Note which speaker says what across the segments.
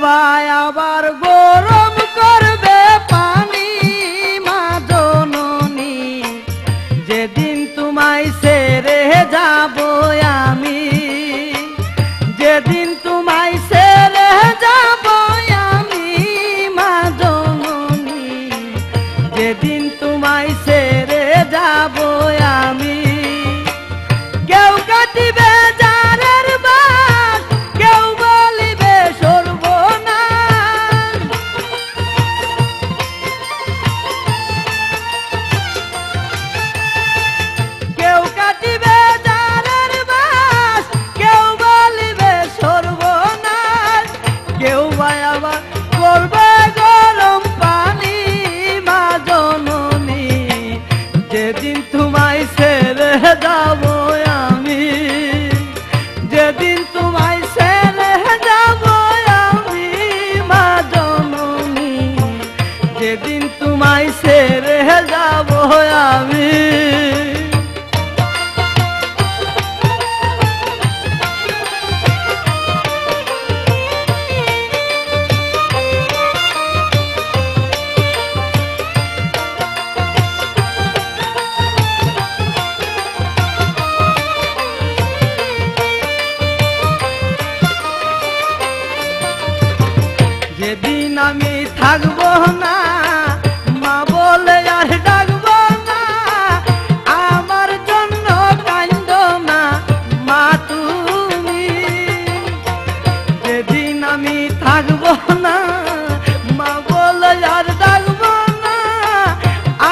Speaker 1: ভাই আবার গরম করবে পানি মা জননী, যেদিন তোমায় ছেড়ে যাব আমি, যেদিন তোমায় ছেড়ে যাব আমি মা জননী, যেদিন তোমায় ছেড়ে যাব আমি। কেউ কাটিবে জারের বাস, কেউ বলিবে সর্বনাশ, কেউ কাটিবে জারের বাস, কেউ বলিবে সর্বনাশ, কেউ বা আবার করবে গরম পানি মা জননী, যেদিন তোমায় ছেড়ে যাব আমি, যেদিন তোমায় ছেড়ে যাব আমি মা জননী, যেদিন তোমায় ছেড়ে যাব আমি। যেদিন আমি থাকবো না মা বলে আর ডাকবো না, আমার জন্য কাঁদো না মা তুমি, যেদিন আমি থাকবো না মা বলে আর ডাকবো না,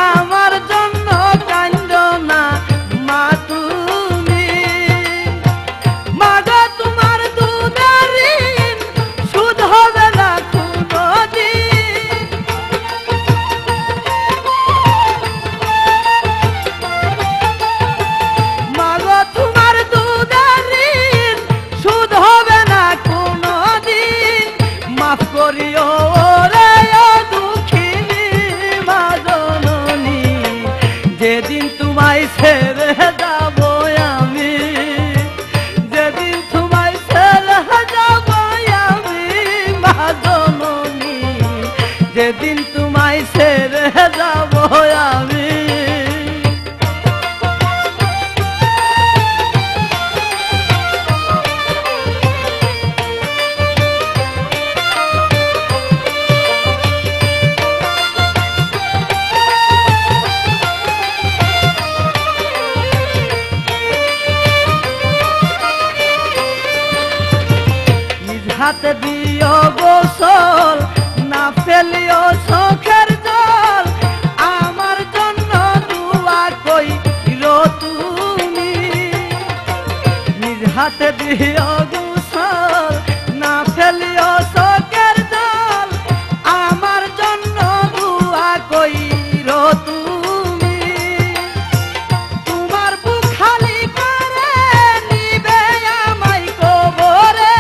Speaker 1: আমার জন্য কাঁদো না মা তুমি। মা গো তোমার দুধের ঋণ সুদ হবে না কোনোদিন, মা গো তোমার দুধের ঋণ সুদ হবে না কোনোদিন, মাফ করিও রে ও দুঃখিনী মা জননী, যেদিন তোমায় ছেড়ে যাব আমি, যেদিন তোমায় ছেড়ে যাব আমি মা জননী, যেদিন তোমায় ছেড়ে যাব আমি। নিজ হাতে দিও গোসল, না ফেলিও চোখের জল, আমার জন্য দুয়া কইরো তুমি। নিজ হাতে দিও গোসল, না ফেলিও চোখের জল, আমার জন্য দুয়া কইরো তুমি। তোমার বুক খালি করে নিবে আমায় কবরে,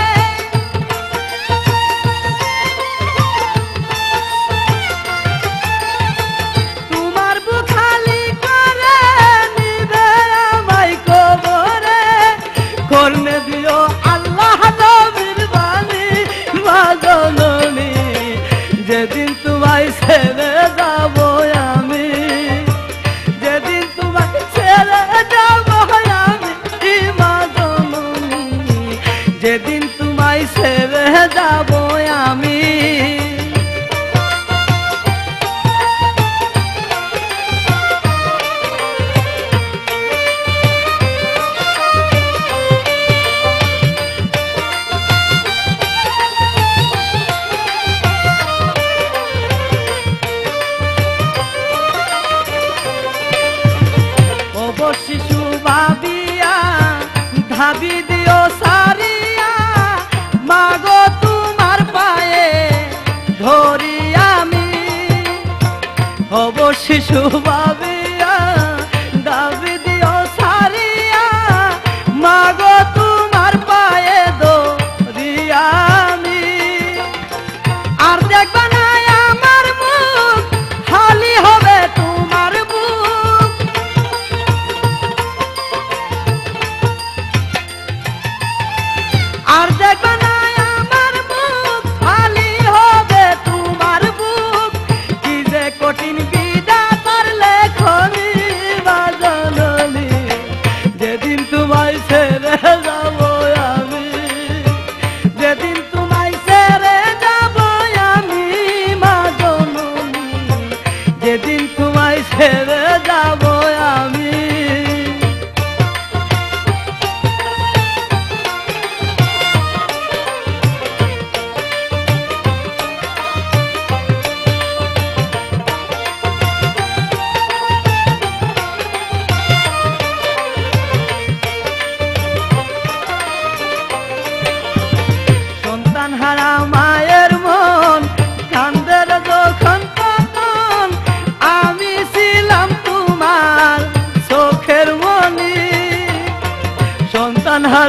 Speaker 1: তোমার বুক খালি করে নিবে আমায় কবরে, করনে দিও আল্লাহ নবীর বাণী মা জননী, যেদিন তোমায় ছেড়ে যাব আমি, যেদিন তোমায় ছেড়ে যাব আমি মা জননী, যেদিন তোমায় ছেড়ে যাব আমি। শিশু ভাবিয়া ধাবি দিও সারিয়া, মা গো তোমার পায়ে ধরি আমি, হব শিশু ভাবিয়া ধাবি দিও সারিয়া, মা গো তোমার পায়ে ধরি আমি। আর দেখবা না আমার মুখ, খালি হবে তোমার বুক, আর দেখবা না আমার মুখ, খালি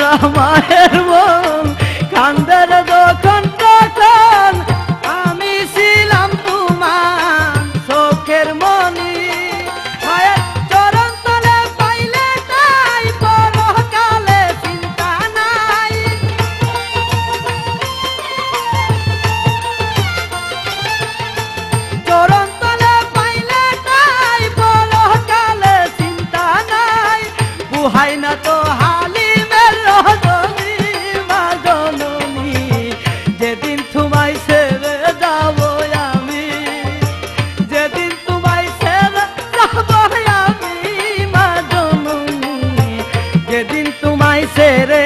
Speaker 1: মরা মায়ের মন কান্দের যখন তখন আমি ছিলাম তোমার চোখের মনি মায়ের চরণ তলে পাইলে তাই পরকালে চিন্তা নাই চরণ তলে পাইলে তাই পরকালে চিন্তা নাই বুহাই না তো হালিমের রজনী মা জননী যেদিন তোমায় ছেড়ে যাব আমি যেদিন তোমায় ছেড়ে যাব আমি মা জননী যেদিন তোমায় ছেড়ে